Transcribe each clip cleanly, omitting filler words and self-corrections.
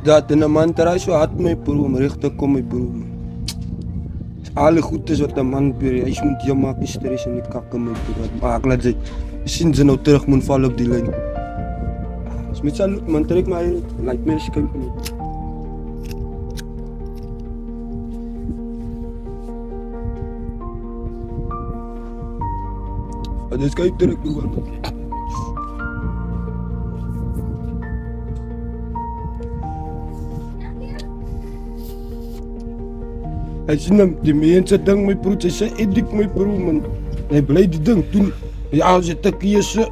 Dat in een man eruit zo had mijn broer, maar rechter kom mijn broer. Alle goed is wat een man doet, hij moet je maken stress en niet kakken mijn broer. Maar ik laat ze zien ze nou terug moet vallen op die lijn. Als met z'n man trek maar hier, lijkt me eens kijken. Dus kijk terug broer. Hij zei die mensen denken mijn broer, hij zei ik mijn broer man. Hij blijft die ding toen. Ja, ze te kiezen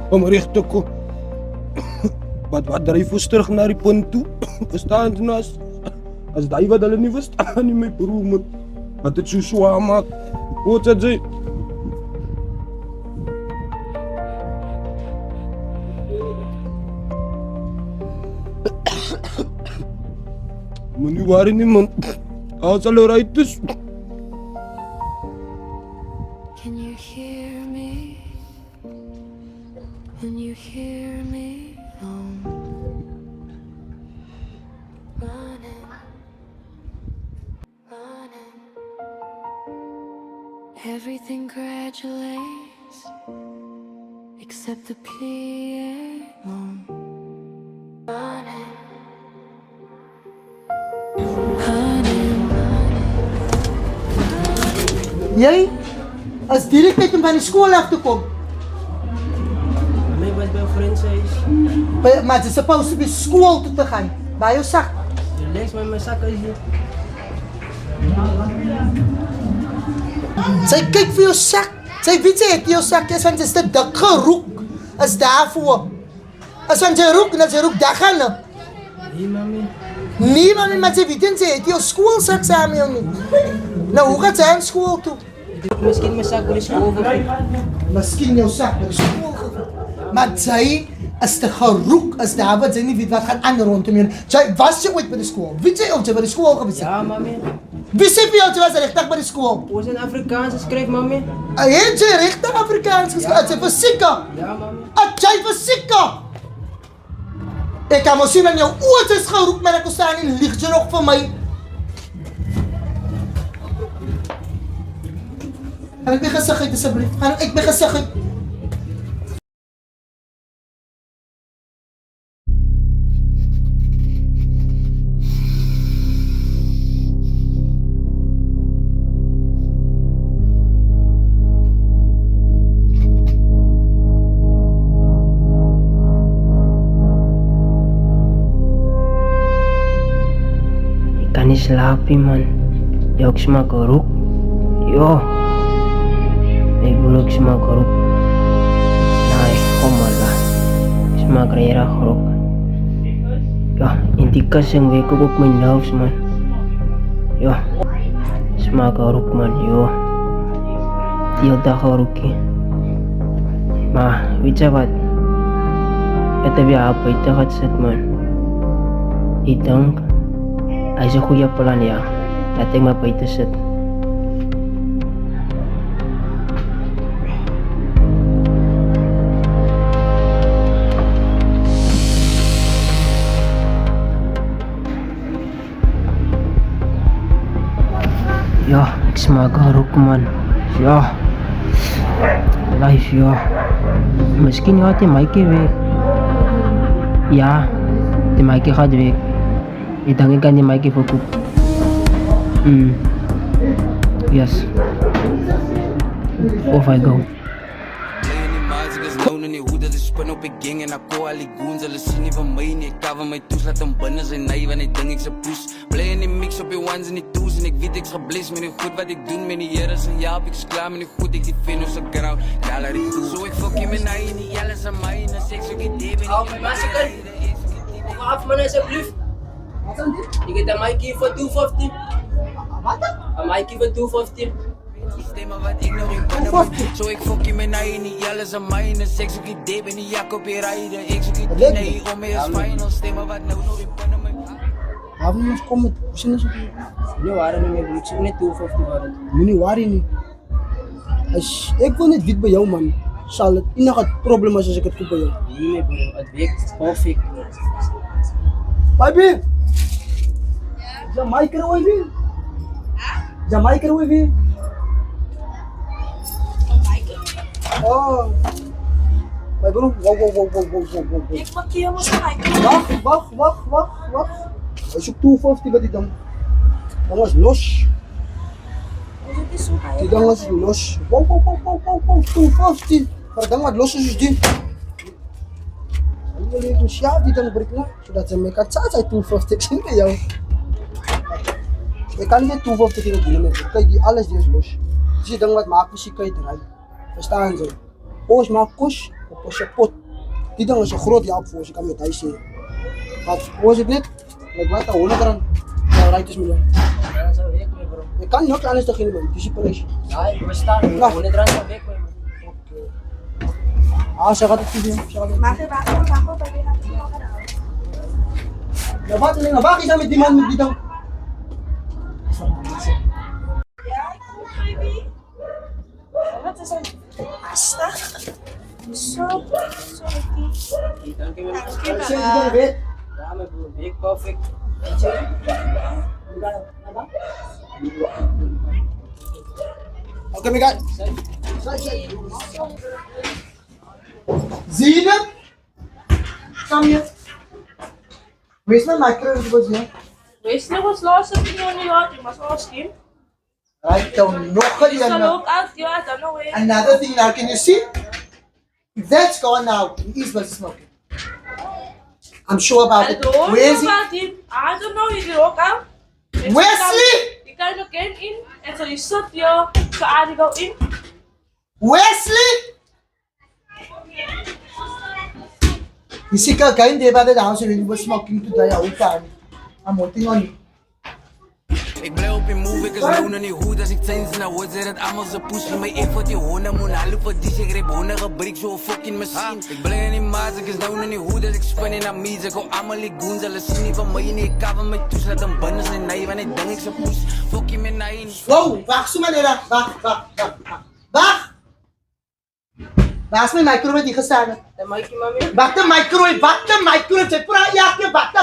om recht te komen. Wat drijf ons terug naar die punt toe? Verstaan ze nou? Als dat wat hulle niet verstaan, niet mijn broer man. Wat het zo zwaar maakt. Wat het zei? Maar nu waren niet man. Als alle rijdt is. Can you hear me? When you hear me running, running. Everything graduates except the piano. Running. Jy is direk net om van die skool af te kom. My was by 'n vriend se huis. Maar it's supposed to be school toe te gaan. By jou sak. Die les met my sak is hier. Sy kyk vir jou sak. Sy weet sy het jou sak is want dit is te dik geroek. Is daarvoor. As want jy roek daar gaan. Nee, mami. Nee man, maar sy weet sy het jou skoolsak saam met jou nie. Nou hoe gaan sy aan skool toe? Miskien my sak by die skool gegee. Miskien jou sak by die skool gegee. Maar sy is te geroek as daar wat sy nie weet wat gaan aan rondom jou. Sy was jy ooit by die skool? Weet jy of jy by die skool gewees het? Ja, mami. Wie sê vir jou jy was regtig by die skool? Ons in Afrikaans geskryf, mami. Het jy regtig Afrikaans geskryf? Sy fisieke? Ja, mami. Jy fisieke? Ek kan mos sien aan jou oë is geroek, maar ek staan nie lieg jy nog vir my. Kan ek my gesig uit asseblief? Kan ek my gesig uit? Ek kan nie slaap nie, man. Jy ook smaak rook. Jo. My broer ook smaak rook. Nee, kom maar daar. Smaak regtig rook. Ja, en die kussing week ook op my nerves, man. Ja. Smaak rook, man, jo. Die hele dag rookie. Maar, weet jy wat? Ek het weer op buite gaan sit, man. Ek dink, hy is 'n goeie plan, ja. Laat ek maar buite sit. Ja, ek smaak rook, man. Ja. Life, ja. Miskien gaat die Mikey weg. Ja, die Mikey gaat weg. Ik denk ik kan die Mikey verkopen. Yes. Off I go. Spin op die gang en ek koop al die goons. Hulle sien nie van my nie, ek cover my toes. Laat hom binne sy nei, want ek dink ek se poes. Play in die mix op die ones en die twos. En ek weet ek's gebless met die goed wat ek doen. Met die Here se help, ek's klaar met die goed. Ek die Venus se ground, gallery toe. So ek fuck hom en hy en die alles aan my. En as ek so get deep en Op, massacre. Af man, alsjeblieft. Ik heb een Mikey voor 250. Wat? Een Mikey voor 250. stemmen wat ik nog in binnen. Zo ik fuck je met mij niet, alles aan mij. En seks ook die dip en die jak op je rijden. Ik zoek die nee, om me is final. Stemmen wat nou nog in binnen. Hebben we ons komen met zin zo? Nu waren we met ik zoek net 250 waren. Meneer waarin niet. Als ik wil niet wit bij jou man, zal het enige probleem als ik het koop bij jou. Nee bro, het werkt perfect. Baby! Jamai karo baby. Jamai karo baby. Oh. Baby, wow. Ik markeer me zo eigenlijk. Wacht. Als je 250 wat die dan was los. Dus het is zo bij Die dan was los. Wow, 250. Maar dan wat los is die. Ang galing yung siya, di dan break na. So that's a make a charge ay 250 sin kayo. Ik kan niet 250 in die met. Kijk, die alles die is los. Zie dan wat maak muziek kan je draaien. Verstaan ze? Oos maak kus, op je pot. Die dan is een groot jaap voor, je kan met huis zien. Wat oos het niet? Ik weet dat 100 rand. Ja, rijdt is miljoen. Ja, zo week mee bro. Je kan niet anders beginnen man, het is je prijs. Ja, ik verstaan. Ja. 100 rand per week mee. Ah, ze gaat het niet doen. Maar je wacht op bij die gaat het nog gedaan. Nou wat is dat met die man met die dan? Ja, ik kom baby. Wat is een pasta? Zo, sorry. Dank je wel. Dank Zeg je je weet. Ja, mijn broer, week perfect. Oké, Mika. Zie je? Kom hier. Wees mijn micro was hier. Wees nog eens los op die jongen, joh. Je mag wel skin. Right, dan nog een Is dat keer. ook uit? Ja, dan nog weer. Another thing now, can you see? That's gone now. He is but smoking. I'm sure about I it. don't know Where is he? about him. I don't know. You ook out. Wesley! Je kan ook in. En zo je zit, joh. Zo aardig go in. Wesley! You see, kakain di ba the house when you were smoking today? I'm working on it. Ik blijf op je move, ik is nou nog niet goed als ik change naar woord. Zeg dat allemaal zo push in mijn eer voor die honden. Moet halen voor die, ik reep honden gebreek zo'n fucking machine. Ik blijf niet maat, ik is nou nog niet goed als ik spin in aan mies. Ik hou allemaal die goons, alles zien niet van mij. Nee, ik kan van mij toes, laat een banden zijn naai. Want ik denk ik zo push, fuck je met naai. Wow, wacht zo meneer. Wacht! Waar is mijn microwave die gestaan? De Mikey, mami. Wacht de microwave. Zeg maar, ja,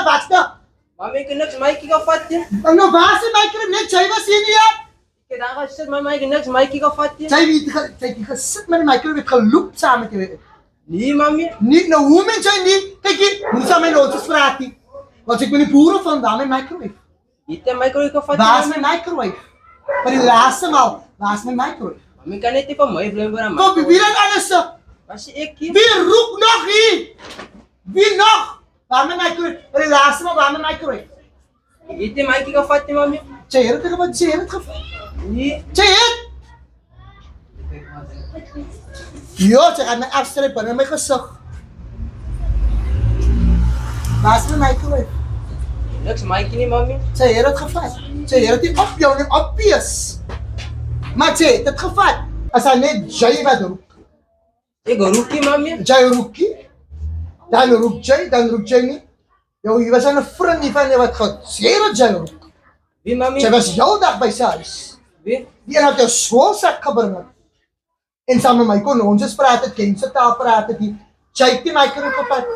wacht. Mami, ik kan niks Mikey gaan vatten. Nou, waar is de microwave? Nee, jij was hier niet aan. Ik heb daar gezet, mama, ik kan niks Mikey gaan vatten. Zij die gesit met de microwave geloopt samen met je. Nee, mami. Niet, nou hoe mensen zijn niet. Kijk hier, moet aan mijn loodjes praten. Want ik ben de boeren van waar mijn microwave. Niet de Mikey gaan vatten. Waar is mijn microwave? Maar die laatste maal, waar is mijn microwave? Mami, kan niet van mij blijven aan Kom, wie dan alles? Was je ik hier? Wie roept nog hier? Wie nog? Waar mijn microwave? Maar die laatste maal, waar mijn microwave? Niet de Mikey gaan vatten, mami. Zeg je het gevat? Zeg je het gevat? Nee. Zeg je het? Jo, ze gaat mij afstrepen naar mijn gezicht. Waar is mijn microwave? Niks Mikey niet, mami. Zeg je het gevat? Zeg je het niet op jou, niet op pies? Maar zeg je het gevat? Als hij net jij wat roept. Ik roep die, mami. Jij roept je? Dan roept jij niet. Yo, je was een vriend niet van je wat gaat. Zeg je wat jij roept? Wie, mami? Zij was jouw dag bij Saris. Wie? Die had jou schoolzak gebracht. En samen met mij kon ons praten, Kentse taal praten. Zij heeft die microwave gepakt.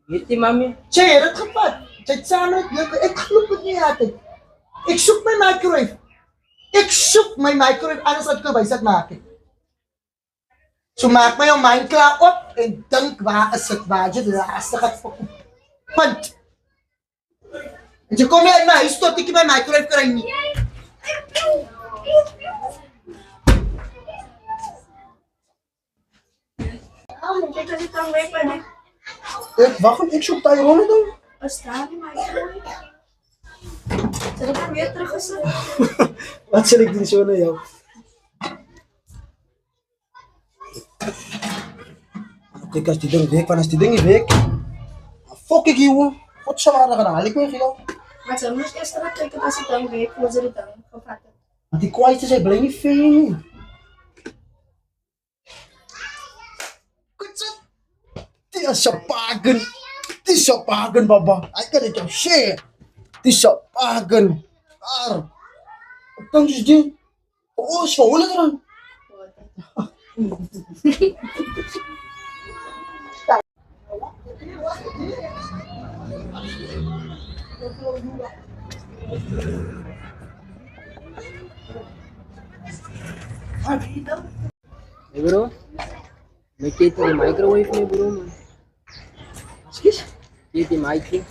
Weet die, mami? Zij heeft het gepakt. Zij heeft samen met ik geloof het niet altijd. Ik zoek mijn microwave. Anders had ik er bij zat maken. Zo maak mij jouw mind klaar op en denk waar is het waar je de laatste gaat fokken. Punt. En je komt uit mijn huis tot ik mijn microwave krijg niet. Oh, kijk, als ik dan weg ben. Wacht, ik zoek daar Ronnie dan. Waar staat die microwave? Zal ik hem weer teruggezet? Wat zal ik doen zo naar jou? Kijk, als die ding week, want als die ding niet week, fuck ik jou. Wat zou waar dan haal ik mee jou? Maar ze moest eerst terug kijken als ik dan weg, hoe ze het dan gevat. Want die kwijt is, hij blijft niet veel. Goed zo. Die is zo pagen, baba. Hij kan het jou share. Die is zo pagen. Daar. Wat dan is die? Oh, is van hoe dan? Hey bro, may kit ni microwave ni bro man. Excuse? Kit ni mic.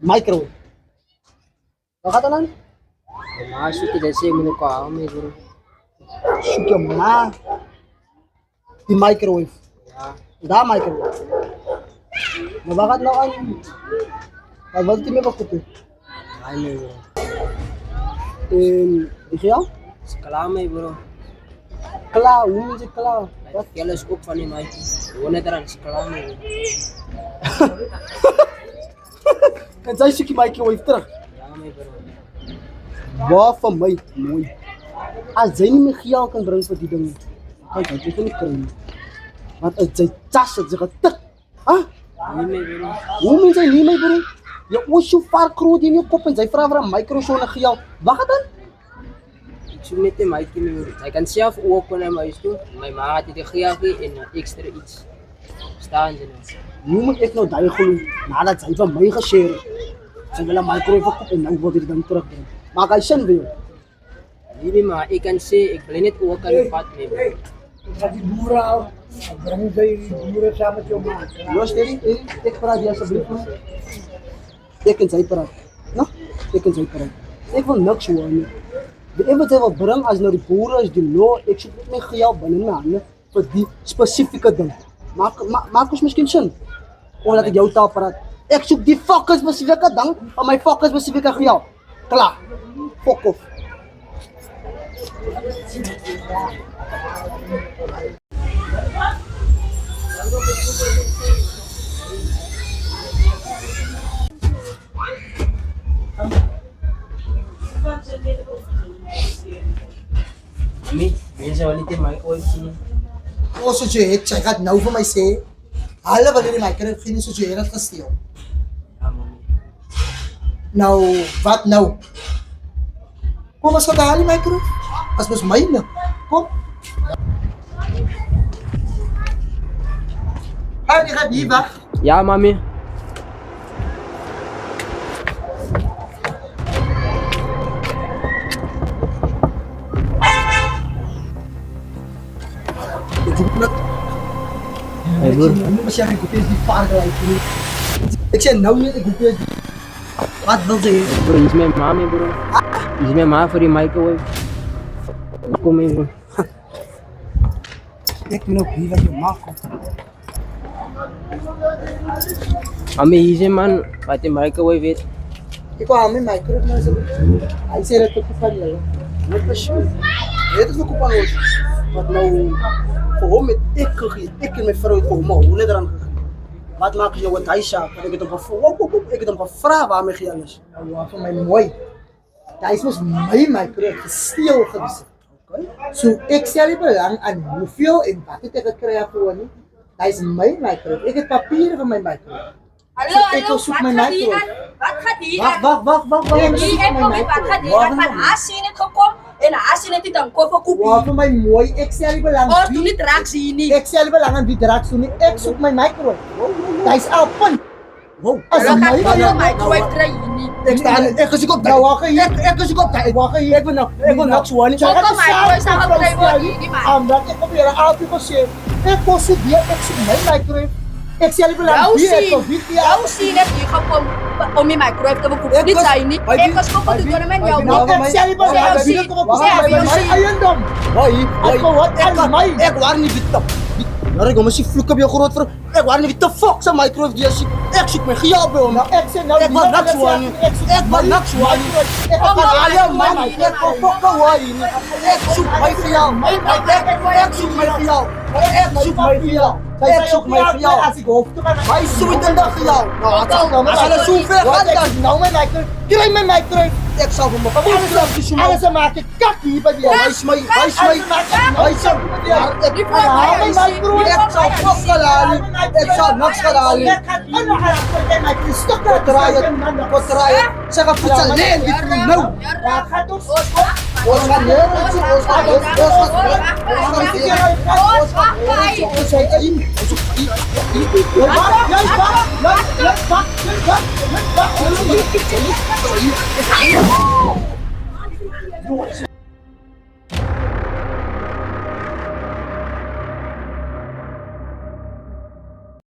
Microwave. Nakatanan? Masuk ti desi mo ko may bro. Suka ma. Di microwave. Ya, Da microwave. Nabakat na kan. Kabal ti may pakuti. ay may bro. Ikhiyaw? Sekalamay bro. Kala, umi si kala. Kaya scoop pa ni mic. Wala taran sekalamay. Kansay si microwave tra. Ya may bro. Bafa may mooi. As jy nie meer geel kan bring vir die ding. Kyk, jy kan nie kry nie. Want as jy tas het, jy getik. Ah, Ni may bro. hoe mens jy nie my bro? Jy oos so far kroot in jou kop en jy vra vir 'n micro so 'n geel. Wag dan. Ik zoek net de mic in mijn hoofd. Hij kan zelf ook naar mijn huis toe. Mijn ma had die gegeven en extra iets. Staan ze nou. Nu moet ek nou daai glo nadat sy van my geshare het. Sy wil 'n microwave koop en nou wil dit dan terugbring. Maar hy sin weer. Nee maar, ik kan zeggen, ik ben net ook aan het pad mee. Los Terry, ek praat jy asseblief man. Ek en sy praat. Nou, ek en sy praat. Ek wil niks hoor nie. Die wat hy wil bring as nou die boere is die law, ek soek net my geld binne my hande vir die spesifieke ding. Maak ons miskien sin. Omdat ek jou taal praat. Ek soek die fucking spesifieke ding van my fucking spesifieke geld. Klaar. Fuck off. Mami, biasa balik di microwave sini. O so jy het, sy gaat nou vir my sê, hulle wil hierdie microwave gee nie, so jy het dit gesteel. Ja mami. Nou, wat nou? Kom, ons gaan haal die microwave. As mos myne. Kom. Hey, die gaat hier weg. Ja mami. Hey bro, nou mas jy gekoop die varke uit nie. Ek sê nou net ek koop die. Wat wil jy? Bro, is mijn mami bro. Is mijn ma voor die microwave. Kom mee bro. Ek moet ook hier wat jy maak. Mami, hier zijn man, wat die microwave weet. Ek wou hom die microwave nou asseblief. Hy sê dit op van julle. Net besluit. Dit is ook op aan ons. Wat nou vir hom het ek gegee. Ek en my vrou het vir hom R100 gegee. Wat maak jy met hy saak? Ek het hom ek het hom gevra waar my geld is. Nou, vir my mooi. Hy is mos my microwave gesteel gewees. Okay? So ek stel nie belang aan hoeveel en wat het ek gekry voor nie. Hy is my microwave. Ek het papiere van my microwave. Hallo, So, ek hallo, soek wat my gaat hier microwave. aan? Wat gaat hier Wag, aan? wag. Hier soek heb my je wat gaat hier aan? Van haar sien het gekom en haar sien het dit dan koffer Waar koepie. vir my mooi, ek stel nie belang Ons doen nie drugs hier nie. Ek stel nie belang aan wie drugs doen nie. Ek soek my microwave. Hy's al punt. Wow. As Hulle gaan my nie jou microwave kry hier nie. Ek staan ek is op Nou wag hier. ek is op ek wag hier ek wil niks hoor nie. Ook al microwave sal gekry word hier nie man. Omdat ek op hierdie altyd gesê, ek kos dit weer, ek soek my microwave. Ek stel nie belang Jou wie ek sien, of wie jou sien het hier gekom om die microwave te bekoop. Ek Niet was- sy nie. by die- Ek was gekom by te die- doen met by jou die- man. Ek stel nie belang Jou wie sien, ek op sê my jou my sien. eiendom. Hoi, Ek wat my. ek waar nie dit op. Nou kom as jy vloek op jou groot vrou. Ek waar nie wat the fuck se microwave jy sien. Ek soek my geld by hom. Nou ek sê nou Ek wil niks hoor nie. Ek wil niks hoor nie. Ek Ek gaan al jou man, my ek wil fuck hoor nie. Ek soek my geld. Ek soek my geld. Ek soek my geld. Ek soek my geld. As ek hoef te gaan. Hy soek dit dan geld. Nou, as hulle so ver gaan dan Nou my microwave. Kry my microwave. ek sal hom op. Alles maak ek kak hier by die Wys my, wys my. Wys hom. Die vrou haal my my microwave. Ek sal fuck gelaal. Ek sal niks gelaal. Ek gaan in my stuk Potraai, potraai. Sê gaan voedsel leen dit nou. Ja, gaat ons. Ons gaan nergens toe, ons gaan nergens toe, ons gaan nergens toe.